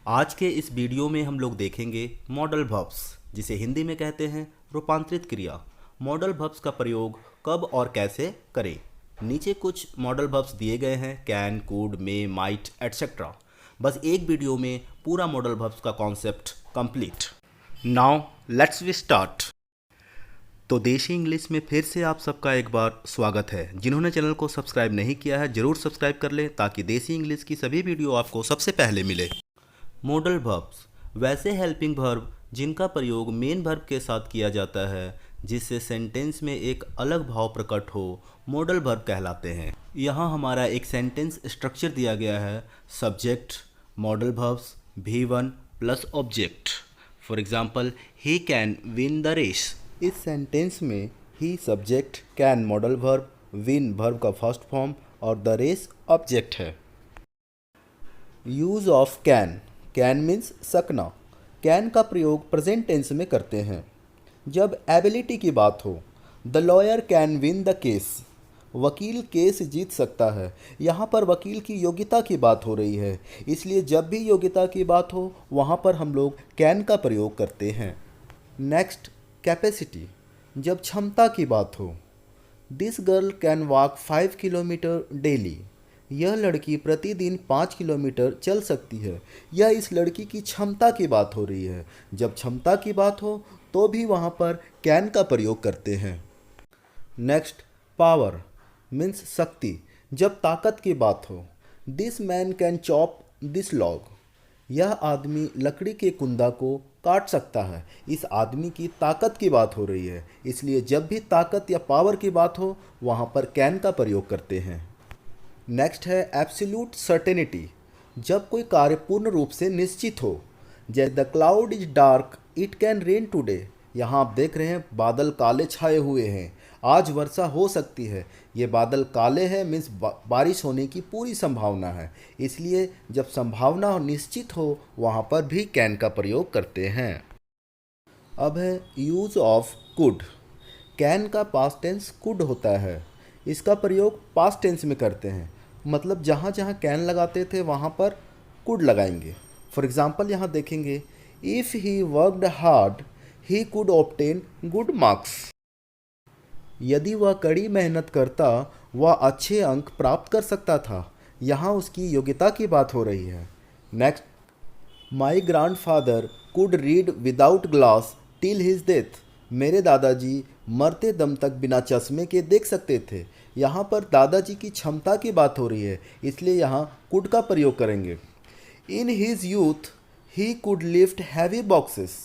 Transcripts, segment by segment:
आज के इस वीडियो में हम लोग देखेंगे मॉडल वर्ब्स, जिसे हिंदी में कहते हैं रूपांतरित क्रिया। मॉडल वर्ब्स का प्रयोग कब और कैसे करें। नीचे कुछ मॉडल वर्ब्स दिए गए हैं, can, could, may, might etcetera. बस एक वीडियो में पूरा मॉडल वर्ब्स का concept complete. Now let's we start. तो देशी इंग्लिश में फिर से आप सबका एक बार स्वागत है। जिन्होंने चैनल को सब्सक्राइब नहीं किया है ज़रूर सब्सक्राइब कर लें ताकि देशी इंग्लिश की सभी वीडियो आपको सबसे पहले मिले। मॉडल वर्ब्स वैसे हेल्पिंग वर्ब जिनका प्रयोग मेन वर्ब के साथ किया जाता है, जिससे सेंटेंस में एक अलग भाव प्रकट हो, मॉडल वर्ब कहलाते हैं। यहाँ हमारा एक सेंटेंस स्ट्रक्चर दिया गया है। Subject, model verbs, V1 plus object. For example, he can win the race. इस सेंटेंस में he subject, can model verb, win verb का फर्स्ट फॉर्म और द रेस ऑब्जेक्ट है। Use of can. Can means सकना। Can का प्रयोग present tense में करते हैं जब एबिलिटी की बात हो। The lawyer can win the case. वकील केस जीत सकता है। यहाँ पर वकील की योग्यता की बात हो रही है, इसलिए जब भी योग्यता की बात हो वहाँ पर हम लोग कैन का प्रयोग करते हैं। Next, capacity. जब क्षमता की बात हो। This girl can walk 5 kilometre daily. यह लड़की प्रतिदिन 5 किलोमीटर चल सकती है। यह इस लड़की की क्षमता की बात हो रही है। जब क्षमता की बात हो तो भी वहाँ पर कैन का प्रयोग करते हैं। नेक्स्ट, पावर मीन्स शक्ति। जब ताकत की बात हो। This man can chop this log. यह आदमी लकड़ी के कुंदा को काट सकता है। इस आदमी की ताकत की बात हो रही है, इसलिए जब भी ताकत या पावर की बात हो वहाँ पर कैन का प्रयोग करते हैं। नेक्स्ट है एब्सोल्यूट सर्टेनिटी। जब कोई कार्य पूर्ण रूप से निश्चित हो। जैसे the cloud is dark it can rain today. यहाँ आप देख रहे हैं बादल काले छाए हुए हैं, आज वर्षा हो सकती है। ये बादल काले हैं मीन्स बारिश होने की पूरी संभावना है, इसलिए जब संभावना निश्चित हो वहाँ पर भी कैन का प्रयोग करते हैं। अब है यूज ऑफ कुड। कैन का पास्ट टेंस कुड होता है। इसका प्रयोग पास्ट टेंस में करते हैं, मतलब जहाँ जहाँ कैन लगाते थे वहाँ पर कुड लगाएंगे। फॉर एग्ज़ाम्पल यहाँ देखेंगे, if he worked hard he could obtain good marks. यदि वह कड़ी मेहनत करता वह अच्छे अंक प्राप्त कर सकता था। यहाँ उसकी योग्यता की बात हो रही है। Next, my grandfather could read without glass till his death. मेरे दादाजी मरते दम तक बिना चश्मे के देख सकते थे। यहाँ पर दादाजी की क्षमता की बात हो रही है, इसलिए यहाँ कुड का प्रयोग करेंगे। In his youth he could lift heavy boxes.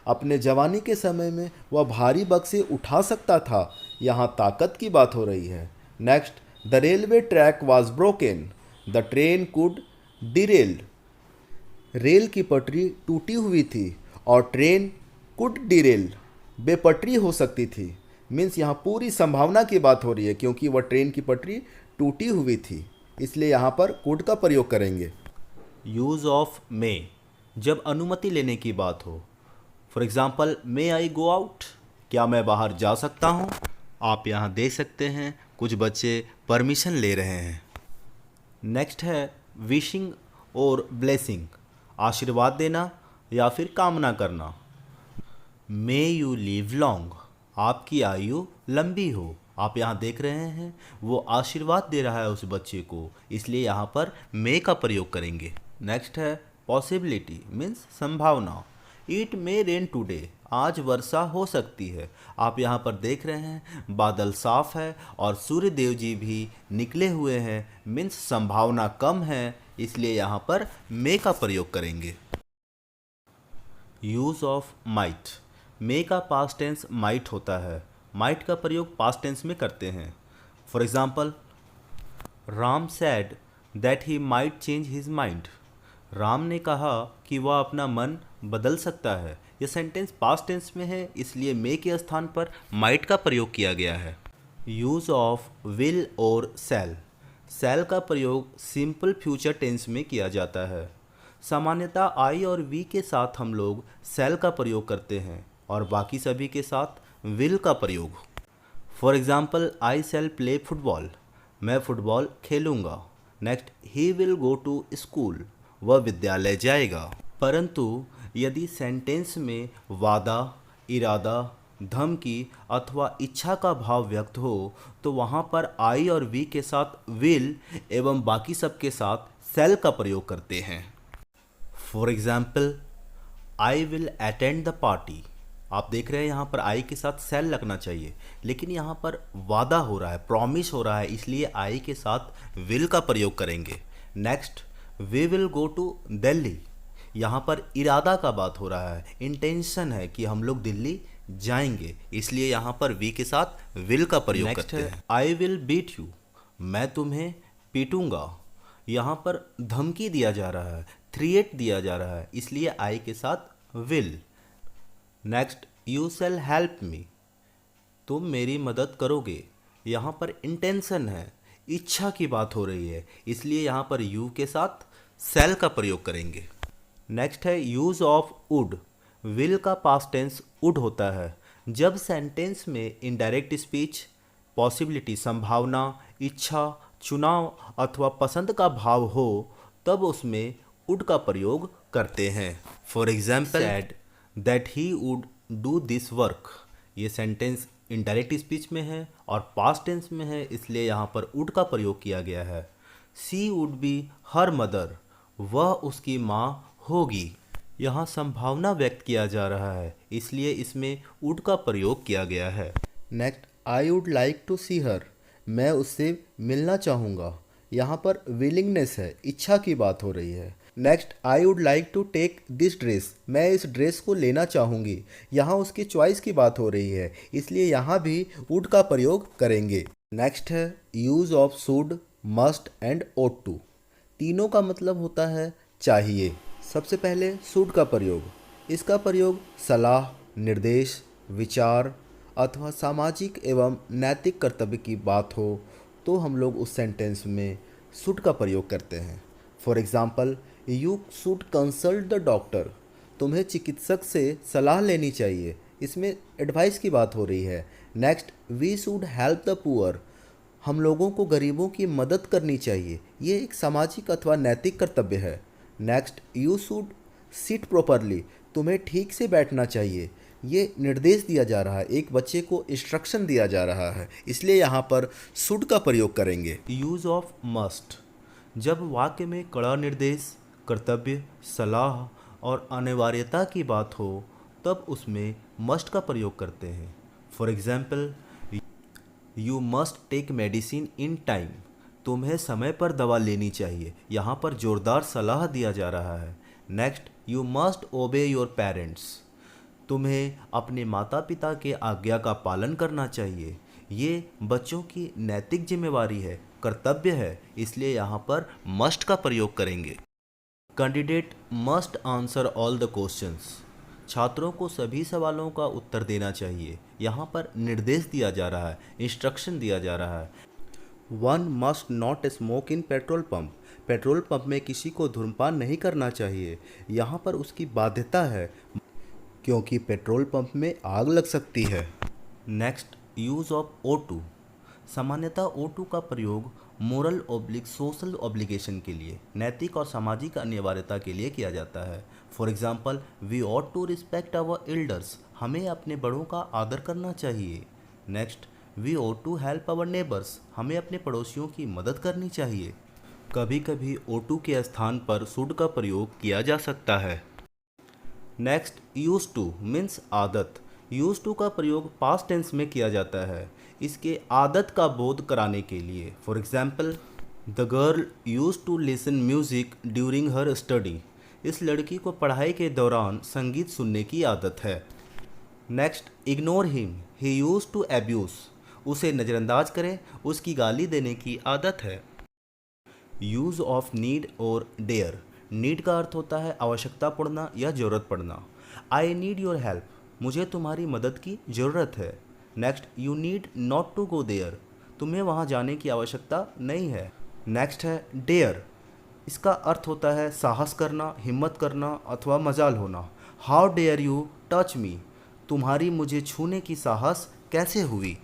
अपने जवानी के समय में वह भारी बक्से उठा सकता था। यहाँ ताकत की बात हो रही है। Next, the railway track was broken the train could Daryl. Rail की पटरी टूटी हुई थी और ट्रेन कुड डिरेल, बेपटरी हो सकती थी। मीन्स यहाँ पूरी संभावना की बात हो रही है, क्योंकि वह ट्रेन की पटरी टूटी हुई थी, इसलिए यहाँ पर कुड का प्रयोग करेंगे। Use of May. जब अनुमति लेने की बात हो। For example, may I go out. क्या मैं बाहर जा सकता हूँ। आप यहाँ देख सकते हैं कुछ बच्चे परमिशन ले रहे हैं। नेक्स्ट है विशिंग और ब्लेसिंग। आशीर्वाद देना या फिर कामना करना। May you live long. आपकी आयु लंबी हो। आप यहाँ देख रहे हैं वो आशीर्वाद दे रहा है उस बच्चे को, इसलिए यहाँ पर मे का प्रयोग करेंगे। नेक्स्ट है पॉसिबिलिटी मीन्स संभावना। It may rain today. आज वर्षा हो सकती है। आप यहाँ पर देख रहे हैं बादल साफ है और सूर्य देव जी भी निकले हुए हैं, मीन्स संभावना कम है, इसलिए यहाँ पर मे का प्रयोग करेंगे। Use of might. मे का पास्ट टेंस माइट होता है। माइट का प्रयोग पास्ट टेंस में करते हैं। For example, Ram sad that he might change his mind. Ram ने कहा कि वह अपना मन बदल सकता है। यह सेंटेंस पास्ट टेंस में है, इसलिए मे के स्थान पर माइट का प्रयोग किया गया है। यूज़ ऑफ विल और शैल। शैल का प्रयोग सिंपल फ्यूचर टेंस में किया जाता है। सामान्यतः आई और वी के साथ हम लोग शैल का प्रयोग करते हैं और बाकी सभी के साथ विल का प्रयोग। For example, I shall play football. मैं फुटबॉल खेलूँगा। Next, he will go to school. वह विद्यालय जाएगा। परंतु यदि सेंटेंस में वादा, इरादा, धमकी अथवा इच्छा का भाव व्यक्त हो तो वहाँ पर आई और वी के साथ विल एवं बाकी सब के साथ सेल का प्रयोग करते हैं। For example, I will attend the party. आप देख रहे हैं यहाँ पर आई के साथ सेल लगना चाहिए, लेकिन यहाँ पर वादा हो रहा है, प्रॉमिस हो रहा है, इसलिए आई के साथ विल का प्रयोग करेंगे। Next, we will go to Delhi. यहाँ पर इरादा का बात हो रहा है, इंटेंशन है कि हम लोग दिल्ली जाएंगे, इसलिए यहाँ पर वी के साथ विल का प्रयोग करते हैं। आई विल बीट यू, मैं तुम्हें पीटूंगा। यहाँ पर धमकी दिया जा रहा है, थ्रेट दिया जा रहा है, इसलिए आई के साथ will. Next, you shall help me, तुम मेरी मदद करोगे। यहाँ पर इंटेंशन है, इच्छा की बात हो रही है, इसलिए यहाँ पर यू के साथ शैल का प्रयोग करेंगे। नेक्स्ट है यूज ऑफ वुड। विल का पास्ट टेंस वुड होता है। जब सेंटेंस में इनडायरेक्ट स्पीच, पॉसिबिलिटी संभावना, इच्छा, चुनाव अथवा पसंद का भाव हो तब उसमें वुड का प्रयोग करते हैं। For example, sad that he would do this work. ये सेंटेंस इनडायरेक्ट स्पीच में है और पास्ट टेंस में है, इसलिए यहाँ पर वुड का प्रयोग किया गया है। सी वुड बी हर मदर, वह उसकी माँ होगी। यहाँ संभावना व्यक्त किया जा रहा है, इसलिए इसमें वुड का प्रयोग किया गया है। Next, I would like to see her, मैं उससे मिलना चाहूँगा। यहाँ पर विलिंगनेस है, इच्छा की बात हो रही है। Next, I would like to take this dress, मैं इस ड्रेस को लेना चाहूँगी। यहाँ उसकी चॉइस की बात हो रही है, इसलिए यहाँ भी वुड का प्रयोग करेंगे। नेक्स्ट है use of should, must and ought to. तीनों का मतलब होता है चाहिए। सबसे पहले शुड का प्रयोग, इसका प्रयोग सलाह, निर्देश, विचार अथवा सामाजिक एवं नैतिक कर्तव्य की बात हो तो हम लोग उस सेंटेंस में शुड का प्रयोग करते हैं। For example, you should consult the doctor, तुम्हें चिकित्सक से सलाह लेनी चाहिए, इसमें एडवाइस की बात हो रही है। Next, we should help the poor, हम लोगों को गरीबों की मदद करनी चाहिए, ये एक सामाजिक अथवा नैतिक कर्तव्य है। Next, you should seat properly, तुम्हें ठीक से बैठना चाहिए, ये निर्देश दिया जा रहा है, एक बच्चे को इंस्ट्रक्शन दिया जा रहा है, इसलिए यहाँ पर शुड का प्रयोग करेंगे। यूज ऑफ मस्ट, जब वाक्य में कड़ा निर्देश, कर्तव्य, सलाह और अनिवार्यता की बात हो तब उसमें मस्ट का प्रयोग करते हैं। For example, you must take medicine in time, तुम्हें समय पर दवा लेनी चाहिए, यहाँ पर जोरदार सलाह दिया जा रहा है। नेक्स्ट, यू मस्ट ओबे योर पेरेंट्स, तुम्हें अपने माता पिता के आज्ञा का पालन करना चाहिए, ये बच्चों की नैतिक जिम्मेवारी है, कर्तव्य है, इसलिए यहाँ पर मस्ट का प्रयोग करेंगे। Candidate must answer all the questions, छात्रों को सभी सवालों का उत्तर देना चाहिए, यहाँ पर निर्देश दिया जा रहा है, इंस्ट्रक्शन दिया जा रहा है। One must not smoke in petrol pump, petrol pump में किसी को धूम्रपान नहीं करना चाहिए, यहाँ पर उसकी बाध्यता है क्योंकि पेट्रोल पंप में आग लग सकती है। नेक्स्ट, यूज ऑफ O2, सामान्यतः O2 का प्रयोग मोरल ऑब्लिक सोशल ऑब्लिगेशन के लिए, नैतिक और सामाजिक अनिवार्यता के लिए किया जाता है। For example, we ought to respect our elders, हमें अपने बड़ों का आदर करना चाहिए। Next, we ought to help our neighbours, हमें अपने पड़ोसियों की मदद करनी चाहिए। कभी कभी O2 के स्थान पर शुड का प्रयोग किया जा सकता है। नेक्स्ट, यूज टू मीन्स आदत, यूज टू का प्रयोग पास्ट टेंस में किया जाता है, इसके आदत का बोध कराने के लिए। For example, the girl use to listen music during her study, इस लड़की को पढ़ाई के दौरान संगीत सुनने की आदत है। Next, ignore him, he use to abuse, उसे नज़रअंदाज करें, उसकी गाली देने की आदत है। यूज ऑफ नीड और डेयर, नीड का अर्थ होता है आवश्यकता पड़ना या ज़रूरत पड़ना। आई नीड योर हेल्प, मुझे तुम्हारी मदद की ज़रूरत है। Next, you need not to go there, तुम्हें वहाँ जाने की आवश्यकता नहीं है। नेक्स्ट है डेयर, इसका अर्थ होता है साहस करना, हिम्मत करना अथवा मजाल होना। How dare you touch me, तुम्हारी मुझे छूने की साहस कैसे हुई।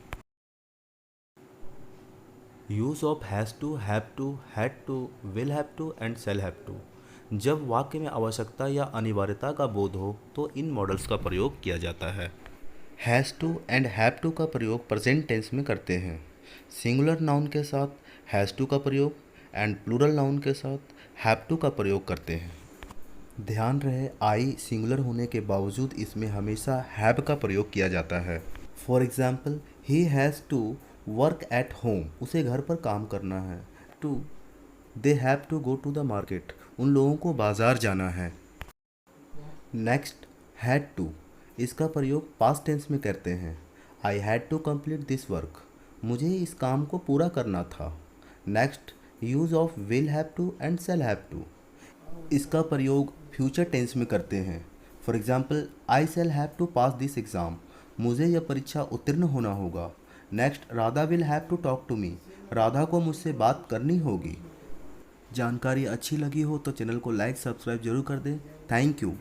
Use of has to, have to, had to, will have to and shall have to, जब वाक्य में आवश्यकता या अनिवार्यता का बोध हो तो इन मॉडल्स का प्रयोग किया जाता है। Has to and have to का प्रयोग प्रेजेंट टेंस में करते हैं। सिंगुलर नाउन के साथ हैज़ टू का प्रयोग एंड प्लूरल नाउन के साथ हैव टू का प्रयोग करते हैं। ध्यान रहे, आई सिंगुलर होने के बावजूद इसमें हमेशा हैव का प्रयोग किया जाता है। For example, he has to work at home, उसे घर पर काम करना है। To, they have to go to the market, उन लोगों को बाज़ार जाना है। नेक्स्ट, हैड टू, इसका प्रयोग पास्ट टेंस में करते हैं। I had to complete this work, मुझे इस काम को पूरा करना था। Next, use of will have to and shall have to, इसका प्रयोग फ्यूचर टेंस में करते हैं। For example, I shall have to pass this exam, मुझे यह परीक्षा उत्तीर्ण होना होगा। Next, Radha will have to talk to me, Radha को मुझसे बात करनी होगी। जानकारी अच्छी लगी हो तो चैनल को लाइक सब्सक्राइब जरूर कर दें। Thank you.